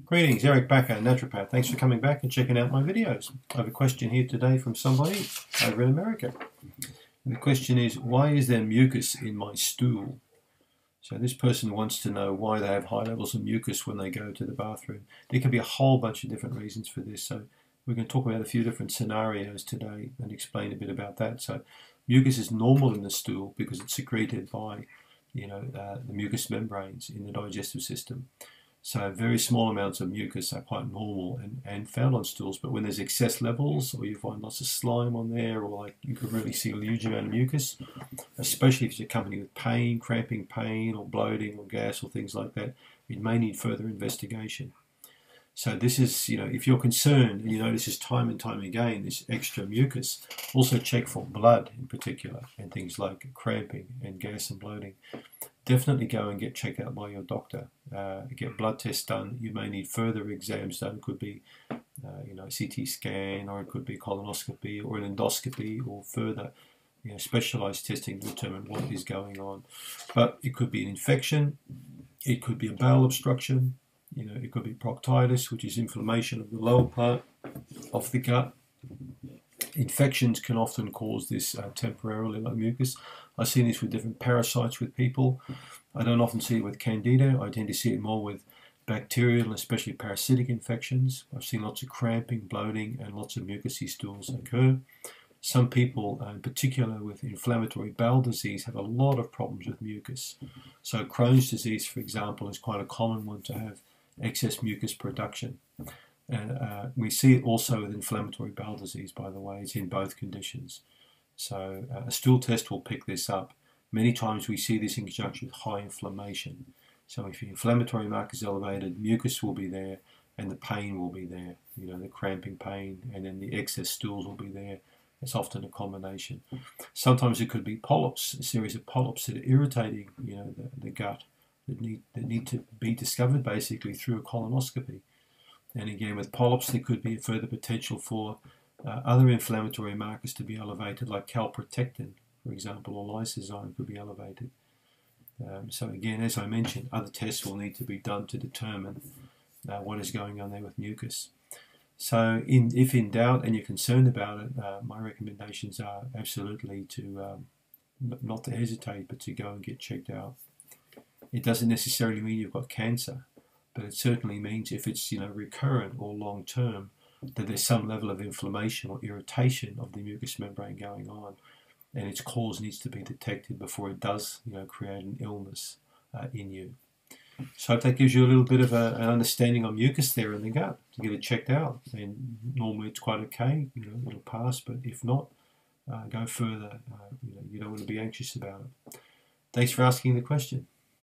Greetings, Eric Bakker, naturopath. Thanks for coming back and checking out my videos. I have a question here today from somebody over in America. And the question is, why is there mucus in my stool? So this person wants to know why they have high levels of mucus when they go to the bathroom. There could be a whole bunch of different reasons for this. So we're going to talk about a few different scenarios today and explain a bit about that. So mucus is normal in the stool because it's secreted by the mucous membranes in the digestive system. So very small amounts of mucus are quite normal and found on stools, but when there's excess levels or you find lots of slime on there, or like you could really see a huge amount of mucus, especially if it's accompanied with pain, cramping pain or bloating or gas or things like that, it may need further investigation. So this is, if you're concerned and you notice this time and time again, this extra mucus, also check for blood in particular and things like cramping and gas and bloating. Definitely go and get checked out by your doctor. Get blood tests done. You may need further exams done. It could be, CT scan, or it could be colonoscopy or an endoscopy, or further, specialized testing to determine what is going on. But it could be an infection. It could be a bowel obstruction. It could be proctitis, which is inflammation of the lower part of the gut. Infections can often cause this temporarily, like mucus. I've seen this with different parasites with people. I don't often see it with candida. I tend to see it more with bacterial and especially parasitic infections. I've seen lots of cramping, bloating, and lots of mucousy stools occur. Some people, in particular with inflammatory bowel disease, have a lot of problems with mucus. So Crohn's disease, for example, is quite a common one to have excess mucus production. And we see it also with inflammatory bowel disease, by the way. It's in both conditions. So a stool test will pick this up. Many times we see this in conjunction with high inflammation. So if your inflammatory marker is elevated, mucus will be there and the pain will be there. The cramping pain, and then the excess stools will be there. It's often a combination. Sometimes it could be polyps, a series of polyps that are irritating the gut, that need to be discovered basically through a colonoscopy. And again, with polyps, there could be a further potential for other inflammatory markers to be elevated, like calprotectin, for example, or lysozyme could be elevated. So again, as I mentioned, other tests will need to be done to determine what is going on there with mucus. So if in doubt and you're concerned about it, my recommendations are absolutely to not to hesitate, but to go and get checked out. It doesn't necessarily mean you've got cancer, but it certainly means if it's recurrent or long term, that there's some level of inflammation or irritation of the mucous membrane going on, and its cause needs to be detected before it does create an illness in you. So I hope that gives you a little bit of an understanding on mucus there in the gut to get it checked out. And normally it's quite okay, it'll pass, but if not, go further. You don't want to be anxious about it. Thanks for asking the question.